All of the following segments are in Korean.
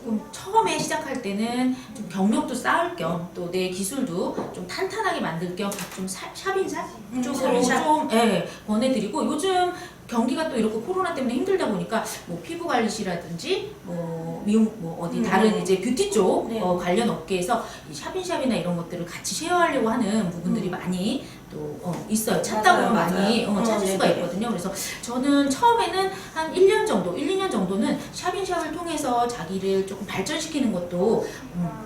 조금 처음에 시작할 때는 좀 경력도 쌓을 겸 또 내 기술도 좀 탄탄하게 만들 겸 좀 샵인샵 쪽으로 좀 권해드리고, 요즘 경기가 또 이렇게 코로나 때문에 힘들다 보니까 뭐 피부 관리시라든지 뭐 미용 뭐 어디 다른 이제 뷰티 쪽 관련 업계에서 이 샵인샵이나 이런 것들을 같이 쉐어하려고 하는 부분들이 많이 또 있어요. 찾다 보면 많이 찾을 수가 있거든요. 그래서 저는 처음에는 한 1년 정도, 1, 2년 정도는 샵인샵을 통해서 자기를 조금 발전시키는 것도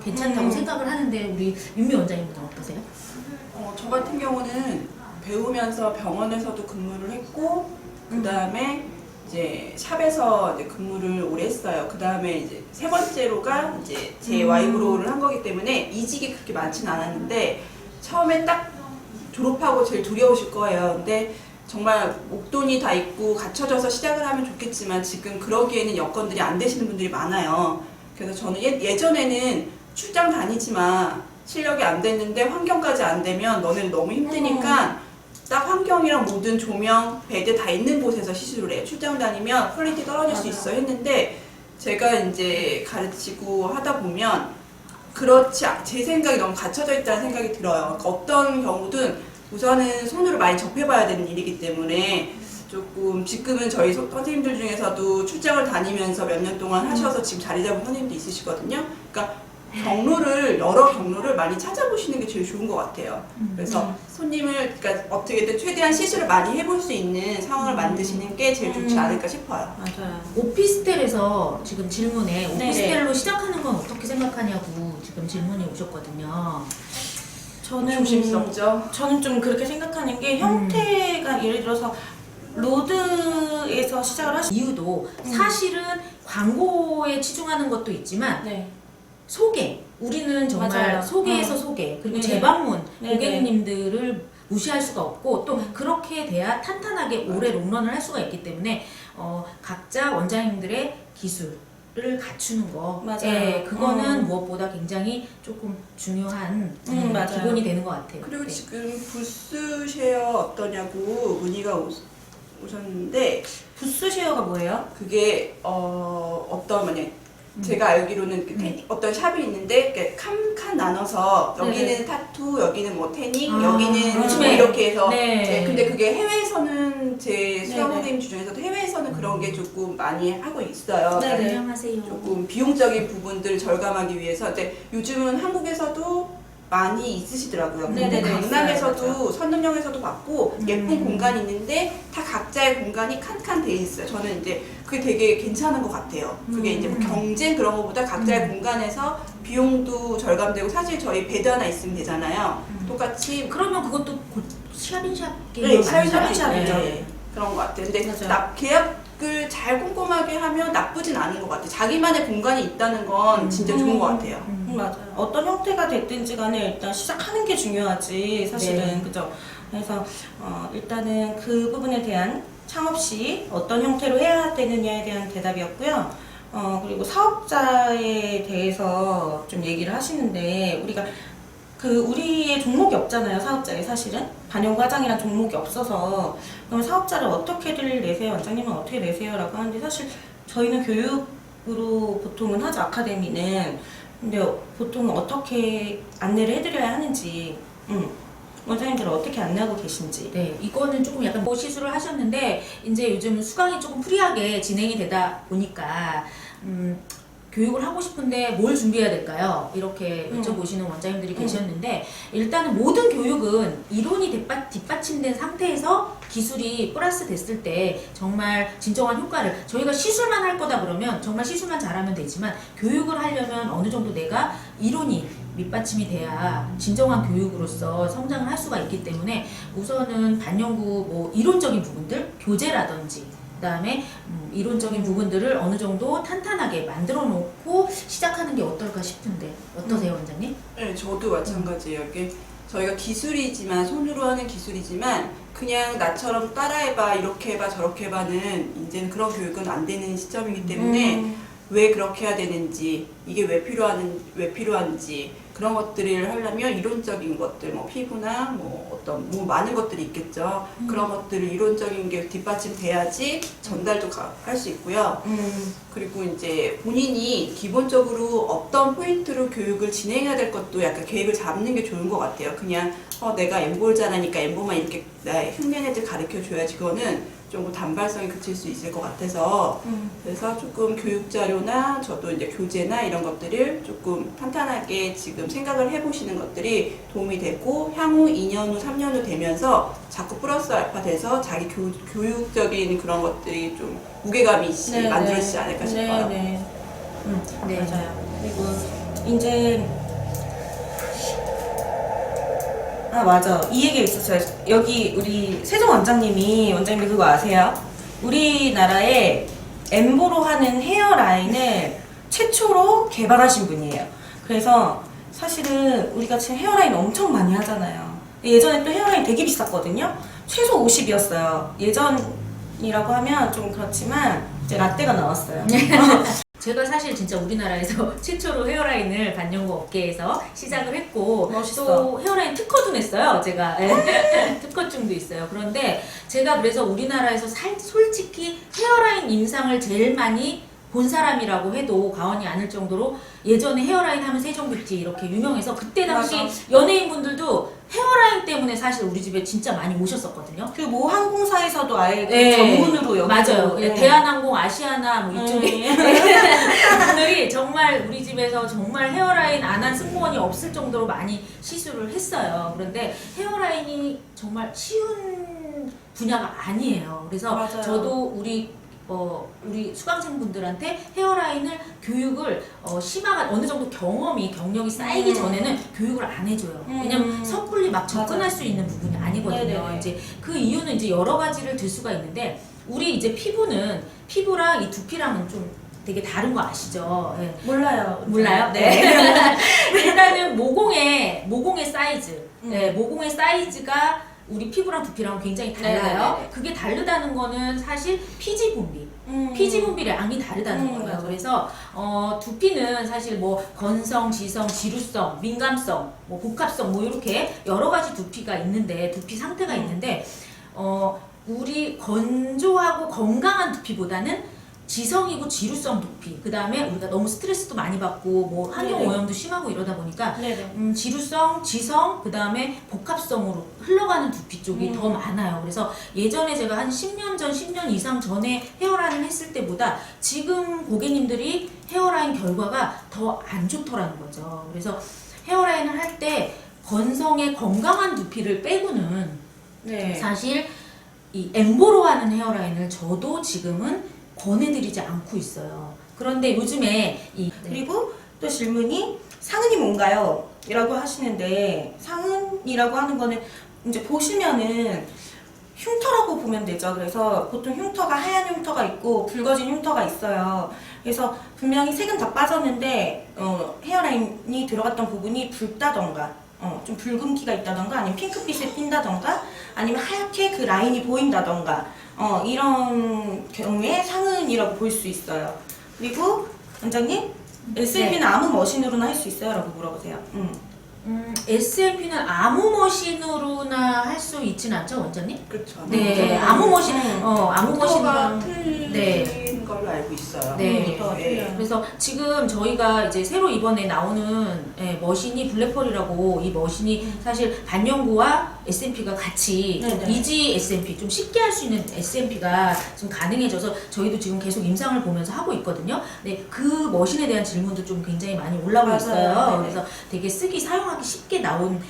괜찮다고 생각을 하는데, 우리 윤미 원장님은 어떠세요? 저 같은 경우는 배우면서 병원에서도 근무를 했고, 그 다음에 이제 샵에서 이제 근무를 오래 했어요. 그 다음에 이제 세 번째로가 이제 제 와이브로우를 한 거기 때문에 이직이 그렇게 많지는 않았는데, 처음에 딱 졸업하고 제일 두려우실 거예요. 근데 정말 목돈이 다 있고 갖춰져서 시작을 하면 좋겠지만 지금 그러기에는 여건들이 안 되시는 분들이 많아요. 그래서 저는 예전에는 출장 다니지 마, 실력이 안 됐는데 환경까지 안 되면 너네는 너무 힘드니까 딱 환경이랑 모든 조명, 베드 다 있는 곳에서 시술을 해요. 출장 다니면 퀄리티 떨어질 수 있어 했는데, 제가 이제 가르치고 하다 보면 그렇지, 제 생각이 너무 갖춰져 있다는 생각이 들어요. 그러니까 어떤 경우든 우선은 손으로 많이 접해봐야 되는 일이기 때문에, 조금 지금은 저희 선생님들 중에서도 출장을 다니면서 몇 년 동안 하셔서 지금 자리 잡은 선생님도 있으시거든요. 그러니까 여러 경로를 많이 찾아보시는 게 제일 좋은 것 같아요. 그래서 손님을, 그러니까 어떻게든 최대한 시술을 많이 해볼 수 있는 상황을 만드시는 게 제일 좋지 않을까 싶어요. 맞아요. 오피스텔에서 지금 질문에 오피스텔로 시작하는 건 어떻게 생각하냐고 지금 질문이 오셨거든요. 저는 조심스럽죠. 저는 좀 그렇게 생각하는 게, 형태가 예를 들어서 로드에서 시작을 하신 이유도 사실은 광고에 치중하는 것도 있지만 소개, 우리는 정말 맞아요. 소개에서 소개, 그리고 재방문, 고객님들을 무시할 수가 없고, 또 그렇게 돼야 탄탄하게 오래 롱런을 할 수가 있기 때문에 각자 원장님들의 기술을 갖추는 거, 맞아요. 그거는 무엇보다 굉장히 조금 중요한 기본이 되는 것 같아요. 그리고 지금 부스 쉐어 어떠냐고 문의가 오셨는데, 부스 쉐어가 뭐예요? 그게 어떤 만약 제가 알기로는 어떤 샵이 있는데 칸 나눠서 여기는 타투, 여기는 뭐 태닝, 여기는 뭐 이렇게 해서 근데 그게 해외에서는 제 수강 선생님 중에서도 해외에서는 그런 게 조금 많이 하고 있어요. 안녕하세요. 조금 비용적인 부분들을 절감하기 위해서. 근데 요즘은 한국에서도 많이 있으시더라고요. 근데 강남에서도 선릉역에서도 봤고 예쁜 공간이 있는데 다 각자의 공간이 칸칸 돼 있어요. 저는 이제 그게 되게 괜찮은 것 같아요. 그게 이제 뭐 경쟁 그런 것보다 각자의 공간에서 비용도 절감되고, 사실 저희 베드 하나 있으면 되잖아요. 똑같이. 그러면 그것도 샵인샵 샵인샵이죠. 그런 것 같아요. 근데 계약을 잘 꼼꼼하게 하면 나쁘진 않은 것 같아요. 자기만의 공간이 있다는 건 진짜 좋은 것 같아요. 맞아요. 어떤 형태가 됐든지 간에 일단 시작하는 게 중요하지, 사실은. 그죠? 그래서 일단은 그 부분에 대한 창업 시 어떤 형태로 해야 되느냐에 대한 대답이었고요. 그리고 사업자에 대해서 좀 얘기를 하시는데, 우리가 우리의 종목이 없잖아요, 사업자에. 사실은 반영과장이란 종목이 없어서. 그럼 사업자를 어떻게들 내세요, 원장님은 어떻게 내세요? 라고 하는데, 사실 저희는 교육으로 보통은 하죠, 아카데미는. 근데 보통은 어떻게 안내를 해드려야 하는지, 원장님들은 어떻게 안내하고 계신지. 네, 이거는 조금 약간 시술을 하셨는데, 이제 요즘 수강이 조금 프리하게 진행이 되다 보니까 교육을 하고 싶은데 뭘 준비해야 될까요? 이렇게 여쭤보시는 원장님들이 계셨는데, 일단은 모든 교육은 이론이 뒷받침된 상태에서 기술이 플러스 됐을 때 정말 진정한 효과를, 저희가 시술만 할 거다 그러면 정말 시술만 잘하면 되지만, 교육을 하려면 어느 정도 내가 이론이 밑받침이 돼야 진정한 교육으로서 성장을 할 수가 있기 때문에, 우선은 반영구 뭐 이론적인 부분들, 교재라든지 그다음에 이론적인 부분들을 어느 정도 탄탄하게 만들어 놓고 시작하는 게 어떨까 싶은데, 어떠세요, 원장님? 네, 저도 마찬가지예요. 이게 저희가 기술이지만, 손으로 하는 기술이지만, 그냥 나처럼 따라해봐, 이렇게 해봐, 저렇게 해봐는 이제는 그런 교육은 안 되는 시점이기 때문에 왜 그렇게 해야 되는지, 이게 왜 필요한지, 그런 것들을 하려면 이론적인 것들, 뭐 피부나 뭐 어떤 뭐 많은 것들이 있겠죠. 그런 것들을 이론적인 게 뒷받침돼야지 전달도 할 수 있고요. 그리고 이제 본인이 기본적으로 어떤 포인트로 교육을 진행해야 될 것도 약간 계획을 잡는 게 좋은 것 같아요. 그냥 내가 엠보를 잘하니까 엠보만 이렇게 흉내 애들 가르쳐 줘야지 그거는 조금 단발성이 그칠 수 있을 것 같아서 그래서 조금 교육 자료나 저도 이제 교재나 이런 것들을 조금 탄탄하게 지금 생각을 해보시는 것들이 도움이 되고 향후 2년 후, 3년 후 되면서 자꾸 플러스 알파 돼서 자기 교육적인 그런 것들이 좀 무게감이 만들어지지 않을까 싶어요. 네. 네. 맞아요. 그리고 이제 맞아. 이 얘기 있었어요. 여기 우리 세종 원장님이 그거 아세요? 우리나라에 엠보로 하는 헤어라인을 최초로 개발하신 분이에요. 그래서 사실은 우리가 지금 헤어라인 엄청 많이 하잖아요. 예전에 또 헤어라인 되게 비쌌거든요. 최소 50이었어요. 예전이라고 하면 좀 그렇지만 이제 라떼가 나왔어요. 제가 사실 진짜 우리나라에서 최초로 헤어라인을 반영구 업계에서 시작을 했고 멋있어. 또 헤어라인 특허도 냈어요. 제가 특허증도 있어요. 그런데 제가 그래서 우리나라에서 솔직히 헤어라인 임상을 제일 많이 본 사람이라고 해도 과언이 아닐 정도로 예전에 헤어라인 하면 세종뷰티 이렇게 유명해서 그때 당시 맞아. 연예인분들도 헤어라인 때문에 사실 우리 집에 진짜 많이 모셨었거든요. 그 모 항공사에서도 아예 그 네. 전문으로 여기고 맞아요. 네. 대한항공, 아시아나 뭐 이쪽에 분들이 정말 우리 집에서 정말 헤어라인 안 한 승무원이 없을 정도로 많이 시술을 했어요. 그런데 헤어라인이 정말 쉬운 분야가 아니에요. 그래서 맞아요. 저도 우리 수강생분들한테 헤어라인을 교육을 심화가 어느 정도 경력이 쌓이기 전에는 교육을 안 해줘요. 왜냐면 섣불리 막 접근할 맞아요. 수 있는 부분이 아니거든요. 네네네. 이제 그 이유는 이제 여러 가지를 들 수가 있는데 우리 이제 피부랑 이 두피랑은 좀 되게 다른 거 아시죠? 네. 몰라요. 몰라요? 네. 일단은 모공의 사이즈. 네, 모공의 사이즈가 우리 피부랑 두피랑 굉장히 달라요. 네네네. 그게 다르다는 거는 사실 피지 분비. 피지 분비량이 다르다는 거예요. 맞아. 그래서 두피는 사실 뭐 건성, 지성, 지루성, 민감성, 뭐 복합성 뭐 이렇게 여러 가지 두피가 있는데 두피 상태가 있는데 우리 건조하고 건강한 두피보다는 지성이고 지루성 두피, 그 다음에 우리가 너무 스트레스도 많이 받고 뭐 환경 네네. 오염도 심하고 이러다 보니까 네네. 지루성, 지성, 그 다음에 복합성으로 흘러가는 두피 쪽이 더 많아요. 그래서 예전에 제가 한 10년 전, 10년 이상 전에 헤어라인을 했을 때보다 지금 고객님들이 헤어라인 결과가 더 안 좋더라는 거죠. 그래서 헤어라인을 할 때 건성의 건강한 두피를 빼고는 네. 사실 이 엠보로 하는 헤어라인을 저도 지금은 권해드리지 않고 있어요. 그런데 요즘에 그리고 또 질문이 상은이 뭔가요? 이라고 하시는데 상은이라고 하는 거는 이제 보시면은 흉터라고 보면 되죠. 그래서 보통 흉터가 하얀 흉터가 있고 붉어진 흉터가 있어요. 그래서 분명히 색은 다 빠졌는데 헤어라인이 들어갔던 부분이 붉다던가 좀 붉은기가 있다던가 아니면 핑크빛에 띈다던가 아니면 하얗게 그 라인이 보인다던가 이런 경우에 상은이라고 볼 수 있어요. 그리고 원장님 SMP는 아무 머신으로나 할 수 있어요? 라고 물어보세요. SMP는 아무 머신으로나 할 수 있진 않죠, 원장님? 그렇죠. 네, 아무 머신, 아무 가 머신으로. 틀린 네. 걸로 알고 있어요. 네. 네. 그래서 지금 저희가 이제 새로 이번에 나오는 머신이 블랙펄이라고 이 머신이 사실 반영구와 SMP가 같이 네네. 이지 SMP 좀 쉽게 할 수 있는 SMP가 지금 가능해져서 저희도 지금 계속 임상을 보면서 하고 있거든요. 네, 그 머신에 대한 질문도 좀 굉장히 많이 올라오고 맞아요. 있어요. 네네. 그래서 되게 사용하기 쉽게 나온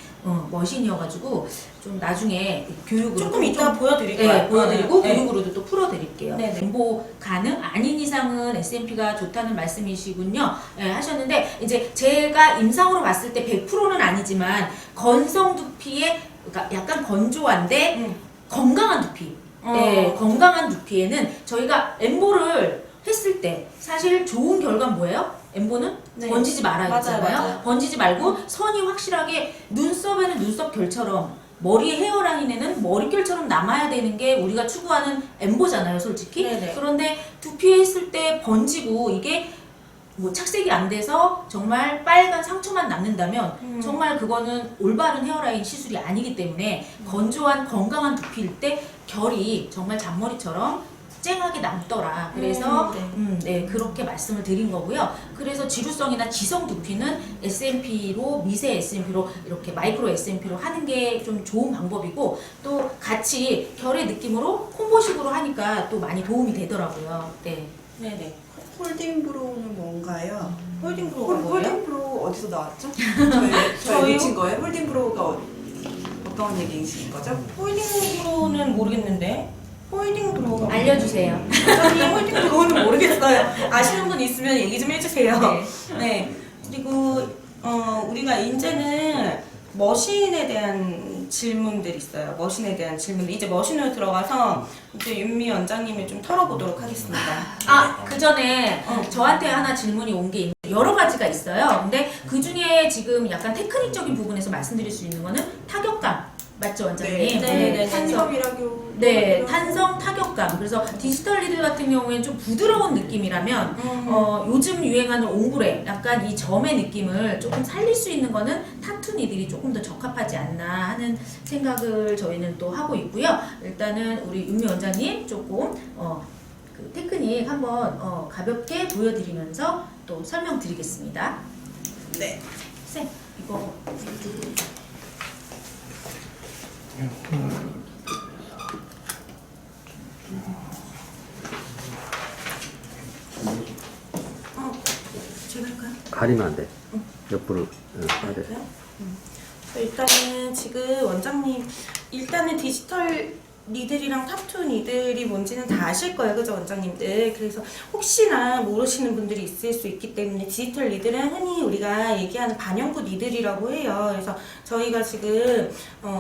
머신이어가지고 좀 나중에 교육으로 조금 이따 보여드릴게요. 네, 보여드리고 네. 교육으로도 또 풀어드릴게요. 네네. 엠보 가능 아닌 이상은 SMP가 좋다는 말씀이시군요. 네, 하셨는데 이제 제가 임상으로 봤을 때 100%는 아니지만 건성 두피에 그러니까 약간 건조한데 건강한 두피. 네, 건강한 두피에는 저희가 엠보를 했을 때 사실 좋은 결과는 뭐예요? 엠보는 네. 번지지 말아야 맞아요, 되잖아요. 맞아요. 번지지 말고 선이 확실하게 눈썹에는 눈썹 결처럼 머리에 헤어라인에는 머릿결처럼 남아야 되는 게 우리가 추구하는 엠보잖아요, 솔직히. 네네. 그런데 두피에 했을 때 번지고 이게 뭐 착색이 안 돼서 정말 빨간 상처만 남는다면 정말 그거는 올바른 헤어라인 시술이 아니기 때문에 건조한 건강한 두피일 때 결이 정말 잔머리처럼 쨍하게 남더라. 그래서 네, 그렇게 말씀을 드린 거고요. 그래서 지루성이나 지성 두피는 SMP로 미세 SMP로 이렇게 마이크로 SMP로 하는 게 좀 좋은 방법이고 또 같이 결의 느낌으로 콤보식으로 하니까 또 많이 도움이 되더라고요. 네. 네네. 홀딩 브로우는 뭔가요? 홀딩 브로우가 뭐예요? 홀딩 브로우 어디서 나왔죠? 저희요? 저희 놓친 거예요? 홀딩 브로우가 어떤 얘기이신 거죠? 홀딩 브로우는 모르겠는데 홀딩 브로우가 알려주세요. 저는 홀딩 브로우는 모르겠어요. 아시는 분 있으면 얘기 좀 해주세요. 네. 네. 그리고 우리가 이제는 머신에 대한 질문들이 있어요. 머신에 대한 질문들. 이제 머신으로 들어가서 이제 윤미 원장님을 좀 털어보도록 하겠습니다. 아, 그 전에 저한테 하나 질문이 온 게 있는데 여러 가지가 있어요. 근데 그 중에 지금 약간 테크닉적인 부분에서 말씀드릴 수 있는 거는 타격감. 맞죠, 원장님? 네. 탄성이라고. 네, 탄성 타격감. 그래서 디지털 리들 같은 경우에는 좀 부드러운 느낌이라면 요즘 유행하는 옹브레, 약간 이 점의 느낌을 조금 살릴 수 있는 거는 타투 니들이 조금 더 적합하지 않나 하는 생각을 저희는 또 하고 있고요. 일단은 우리 윤미 원장님 조금 그 테크닉 한번 가볍게 보여드리면서 또 설명드리겠습니다. 네. 쌤, 이거 제가 할까요? 가리면 안 돼. 옆으로 해야 돼. 일단은 지금 원장님 일단은 디지털 니들이랑 타투 니들이 뭔지는 다 아실 거예요, 그죠 원장님들? 그래서 혹시나 모르시는 분들이 있을 수 있기 때문에 디지털 니들은 흔히 우리가 얘기하는 반영구 니들이라고 해요. 그래서 저희가 지금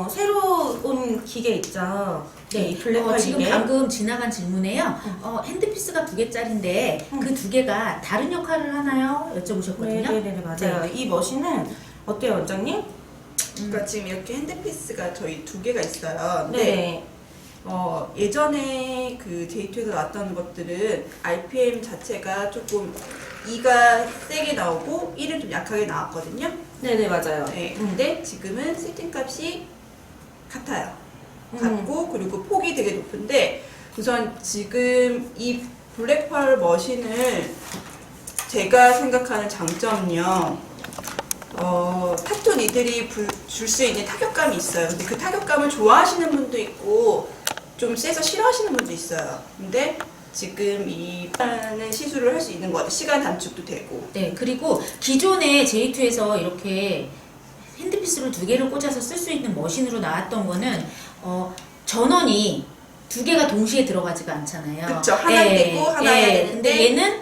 새로 온 기계 있죠. 네, 블랙홀 지금 기계. 방금 지나간 질문에요. 핸드피스가 2개짜리인데 그 2개가 다른 역할을 하나요? 여쭤보셨거든요. 네네네 맞아요. 이 머신은 어때요 원장님? 그러니까 지금 이렇게 핸드피스가 저희 2개가 있어요. 네. 예전에 그 J2에서 나왔던 것들은 RPM 자체가 조금 2가 세게 나오고 1은 좀 약하게 나왔거든요. 네네 맞아요. 네, 근데 지금은 세팅 값이 같아요. 같고 그리고 폭이 되게 높은데 우선 지금 이 블랙펄 머신을 제가 생각하는 장점은요. 타투 니들이 줄 수 있는 타격감이 있어요. 근데 그 타격감을 좋아하시는 분도 있고 좀 세서 싫어하시는 분도 있어요. 근데 지금 이 하는 시술을 할 수 있는 것 같아요. 시간 단축도 되고. 네, 그리고 기존에 J2에서 이렇게 핸드피스를 2개를 꽂아서 쓸 수 있는 머신으로 나왔던 거는 전원이 2개가 동시에 들어가지가 않잖아요. 그쵸. 하나 되고 하나 해야 되는데. 근데 얘는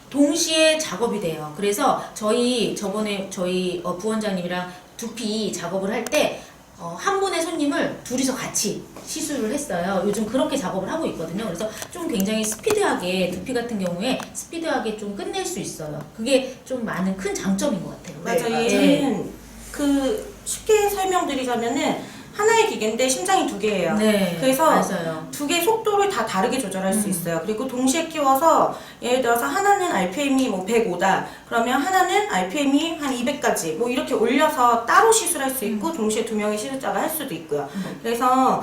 동시에 작업이 돼요. 그래서 저번에 저희 부원장님이랑 두피 작업을 할 때 한 분의 손님을 둘이서 같이 시술을 했어요. 요즘 그렇게 작업을 하고 있거든요. 그래서 좀 굉장히 스피드하게 두피 같은 경우에 스피드하게 좀 끝낼 수 있어요. 그게 좀 많은 큰 장점인 것 같아요. 맞아요. 네, 얘는 그 쉽게 설명드리자면은 하나의 기계인데 심장이 2개예요. 네, 그래서 맞아요. 2개 속도를 다 다르게 조절할 수 있어요. 그리고 동시에 끼워서 예를 들어서 하나는 RPM이 뭐 105다. 그러면 하나는 RPM이 한 200까지 뭐 이렇게 올려서 따로 시술할 수 있고 동시에 2명의 시술자가 할 수도 있고요. 그래서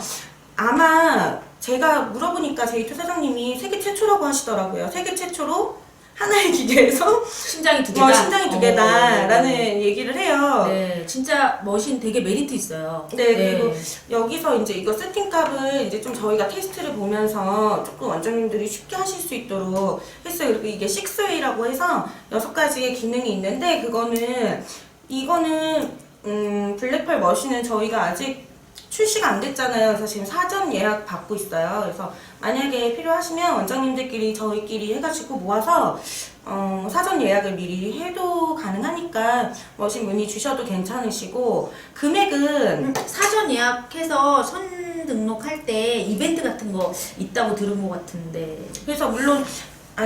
아마 제가 물어보니까 J2 사장님이 세계 최초라고 하시더라고요. 세계 최초로 하나의 기계에서 심장이 2개다. 심장이 2개다라는 얘기를 해요. 네, 진짜 머신 되게 메리트 있어요. 네, 그리고 여기서 이제 이거 세팅값을 이제 좀 저희가 테스트를 보면서 조금 원장님들이 쉽게 하실 수 있도록 했어요. 그리고 이게 6Way라고 해서 6가지의 기능이 있는데 이거는 블랙펄 머신은 저희가 아직 출시가 안 됐잖아요. 그래서 지금 사전 예약 받고 있어요. 그래서 만약에 필요하시면 원장님들끼리 저희끼리 해가지고 모아서 사전 예약을 미리 해도 가능하니까 머신 문의 주셔도 괜찮으시고 금액은 사전 예약해서 선 등록할 때 이벤트 같은 거 있다고 들은 것 같은데. 그래서 물론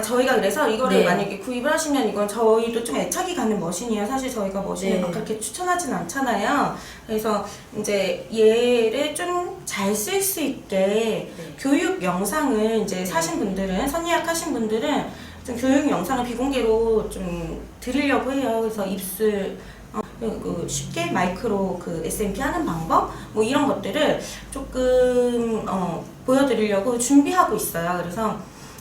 저희가 그래서 이거를 네. 만약에 구입을 하시면 이건 저희도 좀 애착이 가는 머신이에요. 사실 저희가 머신을 네. 막 그렇게 추천하진 않잖아요. 그래서 이제 얘를 좀 잘 쓸 수 있게 교육 영상을 이제 사신 분들은 선예약 하신 분들은 좀 교육 영상을 비공개로 좀 드리려고 해요. 그래서 입술 쉽게 마이크로 그 SMP 하는 방법 뭐 이런 것들을 조금 보여드리려고 준비하고 있어요. 그래서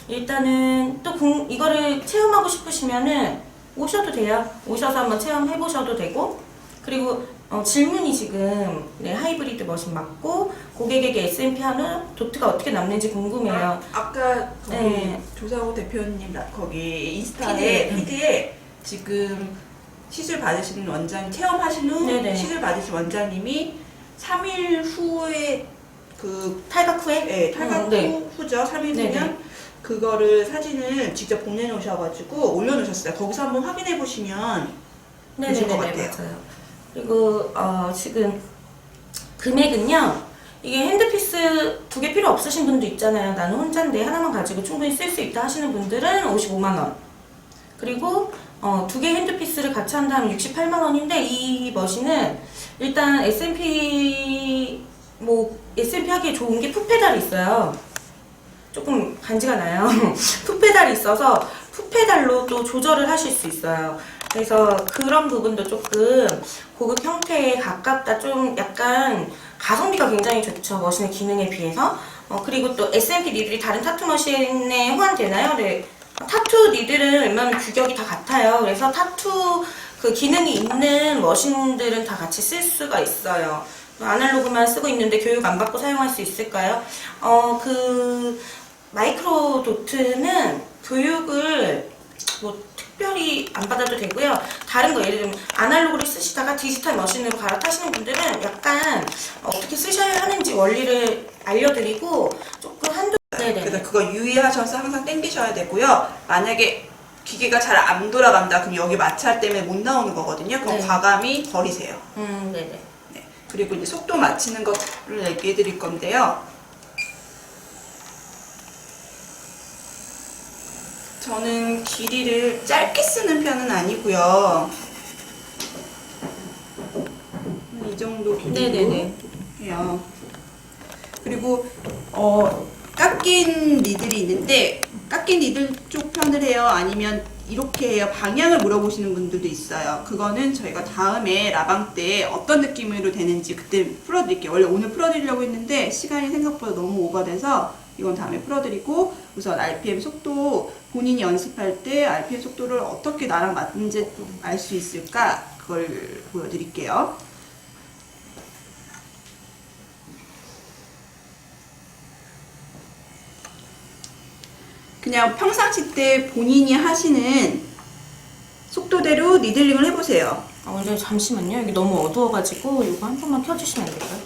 일단은 또 이거를 체험하고 싶으시면은 오셔도 돼요. 오셔서 한번 체험해 보셔도 되고, 그리고 질문이 지금 하이브리드 머신 맞고 고객에게 SMP 하는 도트가 어떻게 남는지 궁금해요. 아까 거기 네. 조상호 대표님 거기 인스타에 피드에 지금 시술 받으시는 원장 체험하신 후 네네. 시술 받으신 원장님이 3일 후에 그 탈각 후에? 네, 탈각 네. 후죠. 3일 네네. 후면 그거를 사진을 직접 보내놓으셔가지고 올려놓으셨어요. 거기서 한번 확인해 보시면 되실 것 같아요. 맞아요. 그리고 지금 금액은요. 이게 핸드피스 2개 필요 없으신 분도 있잖아요. 나는 혼자인데 하나만 가지고 충분히 쓸 수 있다 하시는 분들은 55만 원. 그리고 2개 핸드피스를 같이 한다면 68만 원인데 이 머신은 일단 SMP 하기에 좋은 게 풋페달이 있어요. 조금 간지가 나요. 풋페달이 있어서 풋페달로 또 조절을 하실 수 있어요. 그래서 그런 부분도 조금 고급 형태에 가깝다. 좀 약간 가성비가 굉장히 좋죠. 머신의 기능에 비해서. 그리고 또 SMP 니들이 다른 타투 머신에 호환되나요? 네. 타투 니들은 웬만하면 규격이 다 같아요. 그래서 타투 그 기능이 있는 머신들은 다 같이 쓸 수가 있어요. 아날로그만 쓰고 있는데 교육 안 받고 사용할 수 있을까요? 그 마이크로 도트는 교육을 뭐 특별히 안 받아도 되고요. 다른 거 예를 들면 아날로그를 쓰시다가 디지털 머신으로 갈아타시는 분들은 약간 어떻게 쓰셔야 하는지 원리를 알려드리고 조금 한두 그래서 그거 유의하셔서 항상 당기셔야 되고요. 만약에 기계가 잘 안 돌아간다 그럼 여기 마찰 때문에 못 나오는 거거든요. 그럼 네. 과감히 버리세요. 네네. 네. 그리고 이제 속도 맞추는 거를 얘기해 드릴 건데요. 저는 길이를 짧게 쓰는 편은 아니고요. 이 정도 길이로 네네네. 해요. 그리고 깎인 니들이 있는데 깎인 니들 쪽 편을 해요? 아니면 이렇게 해요? 방향을 물어보시는 분들도 있어요. 그거는 저희가 다음에 라방 때 어떤 느낌으로 되는지 그때 풀어드릴게요. 원래 오늘 풀어드리려고 했는데 시간이 생각보다 너무 오버돼서 이건 다음에 풀어드리고, 우선 RPM 속도 본인이 연습할 때 RPM 속도를 어떻게 나랑 맞는지 알 수 있을까 그걸 보여드릴게요. 그냥 평상시 때 본인이 하시는 속도대로 니들링을 해보세요. 원장님 잠시만요. 여기 너무 어두워가지고 이거 한 번만 켜주시면 안 될까요?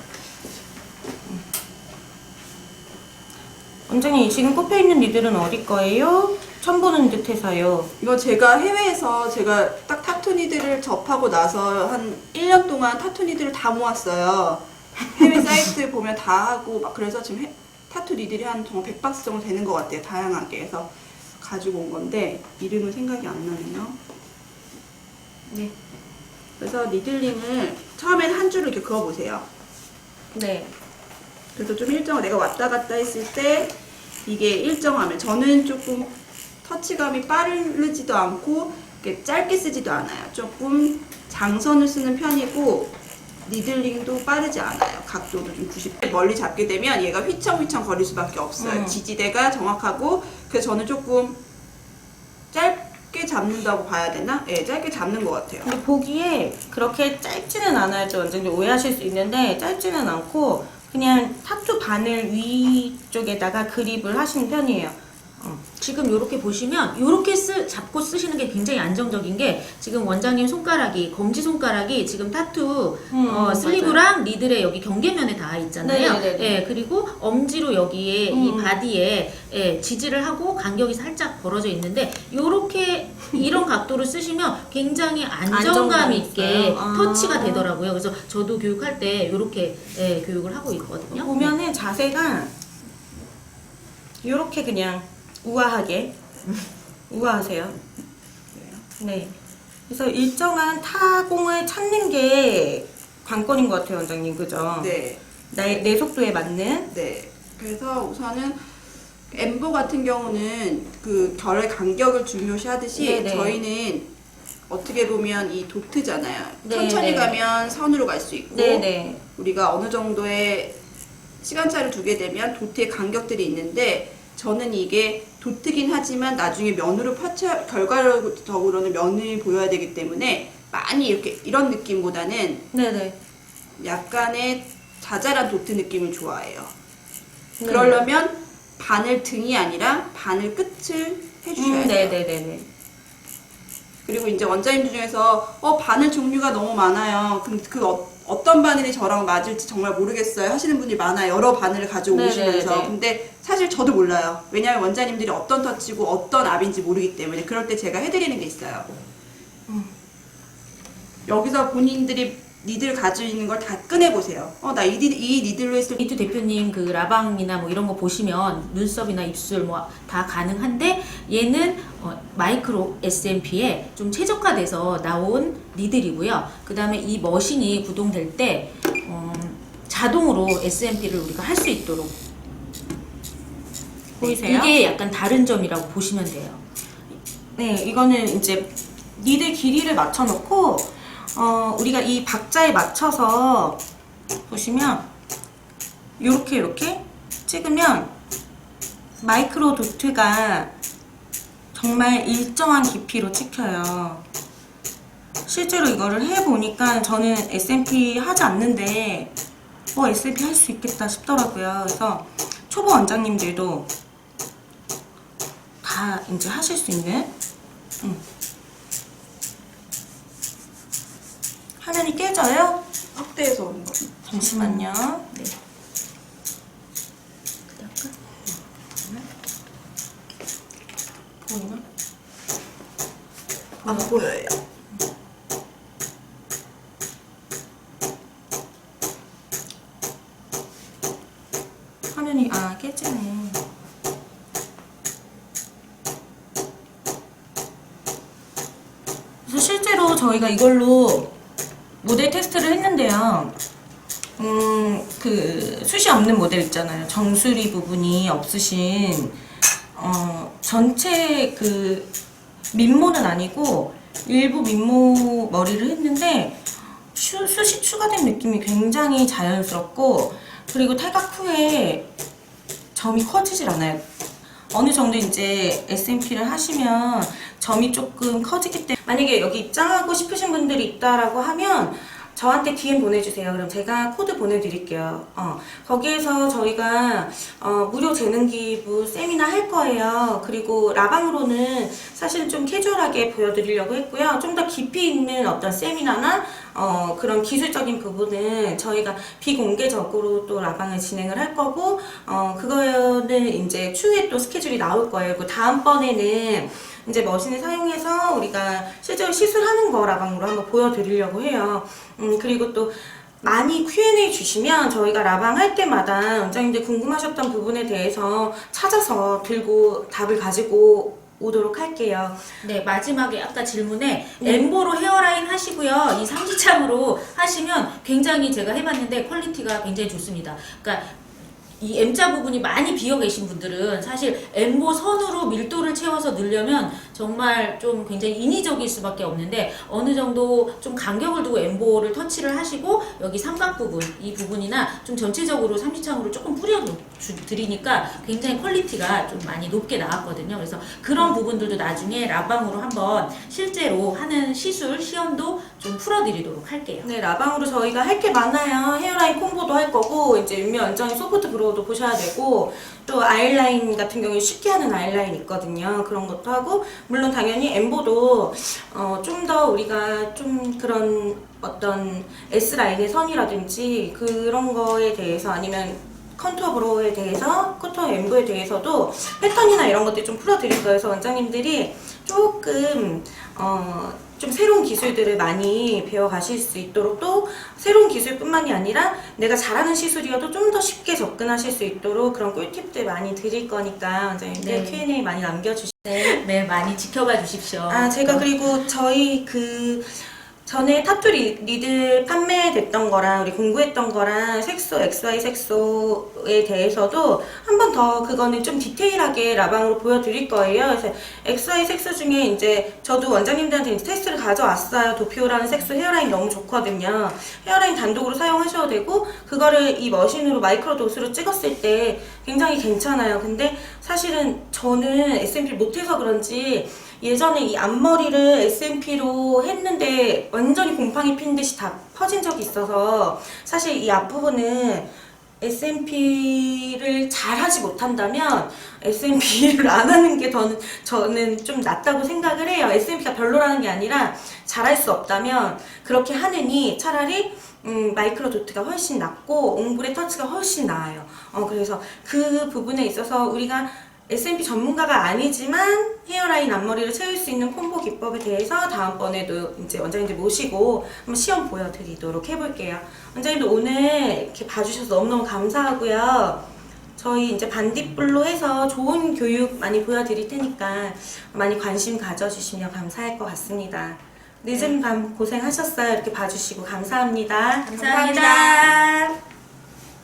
원장님 지금 꼽혀있는 니들은 어디 거예요? 처음 보는 듯해서요. 이거 제가 해외에서 제가 딱 타투 니들을 접하고 나서 한 1년 동안 타투 니들을 다 모았어요. 해외 사이트 보면 다 하고 막 그래서 지금 타투 니들이 한 정말 100박스 정도 되는 것 같아요. 다양하게 해서 가지고 온 건데 이름은 생각이 안 나네요. 네. 그래서 니들링을 처음엔 한 줄을 이렇게 그어보세요. 네. 그래서 좀 일정을 내가 왔다 갔다 했을 때 이게 일정하면, 저는 조금 터치감이 빠르지도 않고 이렇게 짧게 쓰지도 않아요. 조금 장선을 쓰는 편이고 니들링도 빠르지 않아요. 각도도 좀 90도 멀리 잡게 되면 얘가 휘청휘청 거릴 수밖에 없어요. 지지대가 정확하고, 그래서 저는 조금 짧게 잡는다고 봐야 되나? 예, 짧게 잡는 것 같아요. 근데 보기에 그렇게 짧지는 않아요. 원장님 오해하실 수 있는데 짧지는 않고 그냥 타투 바늘 위쪽에다가 그립을 하시는 편이에요. 지금 이렇게 보시면 이렇게 잡고 쓰시는 게 굉장히 안정적인 게, 지금 원장님 손가락이, 검지 손가락이 지금 타투 슬리브랑 니들의 여기 경계면에 닿아 있잖아요. 네네네. 예, 그리고 엄지로 여기에 이 바디에 지지를 하고 간격이 살짝 벌어져 있는데, 요렇게 이런 각도로 쓰시면 굉장히 안정감 있게 있어요. 터치가 되더라고요. 그래서 저도 교육할 때 이렇게 교육을 하고 있거든요. 보면은 자세가 이렇게 그냥 우아하게 우아하세요. 네. 그래서 일정한 타공을 찾는 게 관건인 것 같아요, 원장님. 그죠? 네. 내 속도에 맞는. 네. 그래서 우선은 엠보 같은 경우는 그 결의 간격을 중요시하듯이 네네. 저희는 어떻게 보면 이 도트잖아요. 네, 천천히 네. 가면 선으로 갈 수 있고 네네. 우리가 어느 정도의 시간차를 두게 되면 도트의 간격들이 있는데 저는 이게 도트긴 하지만 나중에 면으로 결과적으로는 면이 보여야 되기 때문에 많이 이렇게 이런 느낌보다는 네네. 약간의 자잘한 도트 느낌을 좋아해요. 네. 그러려면 바늘 등이 아니라 바늘 끝을 해주셔야 돼요. 네네네네. 그리고 이제 원장님들 중에서 바늘 종류가 너무 많아요. 근데 어떤 바늘이 저랑 맞을지 정말 모르겠어요 하시는 분이 많아요. 여러 바늘을 가져오시면서. 네네네. 근데 사실 저도 몰라요. 왜냐하면 원장님들이 어떤 터치고 어떤 압인지 모르기 때문에 그럴 때 제가 해드리는 게 있어요. 여기서 본인들이 니들 가지고 있는 걸 다 꺼내보세요. 나 이 니들로 했을 때 이투 대표님 그 라방이나 뭐 이런 거 보시면 눈썹이나 입술 뭐 다 가능한데 얘는 마이크로 SMP에 좀 최적화돼서 나온 니들이고요. 그 다음에 이 머신이 구동될 때 자동으로 SMP를 우리가 할 수 있도록 보이세요? 이게 약간 다른 점이라고 보시면 돼요. 네, 이거는 이제 니들 길이를 맞춰놓고 우리가 이 박자에 맞춰서 보시면 이렇게 찍으면 마이크로 도트가 정말 일정한 깊이로 찍혀요. 실제로 이거를 해보니까 저는 SMP 하지 않는데 SMP 할 수 있겠다 싶더라고요. 그래서 초보 원장님들도 다 이제 하실 수 있는 화면이 깨져요? 확대해서 오는 거. 잠시만요. 네. 보이나? 안 보여요. 화면이 깨지네. 그래서 실제로 저희가 이걸로 모델 테스트를 했는데요. 그 숱이 없는 모델 있잖아요. 정수리 부분이 없으신 전체 그 민모는 아니고 일부 민모 머리를 했는데 숱이 추가된 느낌이 굉장히 자연스럽고 그리고 탈각 후에 점이 커지질 않아요. 어느 정도 이제 SMP를 하시면 점이 조금 커지기 때문에 만약에 여기 입장하고 싶으신 분들이 있다라고 하면 저한테 DM 보내주세요. 그럼 제가 코드 보내드릴게요. 거기에서 저희가 무료 재능 기부 세미나 할 거예요. 그리고 라방으로는 사실 좀 캐주얼하게 보여드리려고 했고요. 좀 더 깊이 있는 어떤 세미나나 그런 기술적인 부분은 저희가 비공개적으로 또 라방을 진행을 할 거고 그거는 이제 추후에 또 스케줄이 나올 거예요. 그 다음번에는 이제 머신을 사용해서 우리가 실제로 시술하는 거 라방으로 한번 보여드리려고 해요. 그리고 또 많이 Q&A 주시면 저희가 라방 할 때마다 원장님들 궁금하셨던 부분에 대해서 찾아서 들고 답을 가지고 오도록 할게요. 네, 마지막에 아까 질문에 엠보로 헤어라인 하시고요. 이 삼지창으로 하시면 굉장히 제가 해봤는데 퀄리티가 굉장히 좋습니다. 그러니까 이 M자 부분이 많이 비어 계신 분들은 사실 엠보 선으로 밀도를 채워서 넣으려면 정말 좀 굉장히 인위적일 수밖에 없는데 어느 정도 좀 간격을 두고 엠보를 터치를 하시고 여기 삼각 부분, 이 부분이나 좀 전체적으로 삼지창으로 조금 뿌려 드리니까 굉장히 퀄리티가 좀 많이 높게 나왔거든요. 그래서 그런 부분들도 나중에 라방으로 한번 실제로 하는 시술 시연도 좀 풀어드리도록 할게요. 네, 라방으로 저희가 할 게 많아요. 헤어라인 콤보도 할 거고 이제 윤미 원장님 소프트 브로우도 보셔야 되고 또 아이라인 같은 경우에 쉽게 하는 아이라인 있거든요. 그런 것도 하고 물론 당연히 엠보도 좀 더 우리가 좀 그런 어떤 S라인의 선이라든지 그런 거에 대해서 아니면 컨투어 브로우에 대해서 컨투어 엠보에 대해서도 패턴이나 이런 것들 좀 풀어드릴 거예요. 그래서 원장님들이 조금 좀 새로운 기술들을 많이 배워가실 수 있도록 또 새로운 기술뿐만이 아니라 내가 잘하는 시술이어도 좀 더 쉽게 접근하실 수 있도록 그런 꿀팁들 많이 드릴 거니까 원장님들 네. Q&A 많이 남겨주시고 네, 많이 지켜봐 주십시오. 제가 그리고 저희 전에 타투 리드 판매됐던 거랑 우리 공부했던 거랑 색소, XY 색소에 대해서도 한 번 더 그거는 좀 디테일하게 라방으로 보여드릴 거예요. 그래서 XY 색소 중에 이제 저도 원장님들한테 이제 테스트를 가져왔어요. 도피오라는 색소 헤어라인 너무 좋거든요. 헤어라인 단독으로 사용하셔도 되고 그거를 이 머신으로 마이크로 도수로 찍었을 때 굉장히 괜찮아요. 근데 사실은 저는 S&P를 못해서 그런지 예전에 이 앞머리를 S&P로 했는데 완전히 곰팡이 핀 듯이 다 퍼진 적이 있어서 사실 이 앞부분은 S&P를 잘 하지 못한다면 S&P를 안 하는 게 저는 좀 낫다고 생각을 해요. S&P가 별로라는 게 아니라 잘할 수 없다면 그렇게 하느니 차라리 마이크로 도트가 훨씬 낫고 옹브레 터치가 훨씬 나아요. 그래서 그 부분에 있어서 우리가 S&P 전문가가 아니지만 헤어라인 앞머리를 채울 수 있는 콤보 기법에 대해서 다음번에도 이제 원장님들 모시고 한번 시험 보여드리도록 해볼게요. 원장님들 오늘 이렇게 봐주셔서 너무너무 감사하고요. 저희 이제 반딧불로 해서 좋은 교육 많이 보여드릴 테니까 많이 관심 가져주시면 감사할 것 같습니다. 늦은 밤 고생하셨어요. 이렇게 봐주시고 감사합니다. 감사합니다.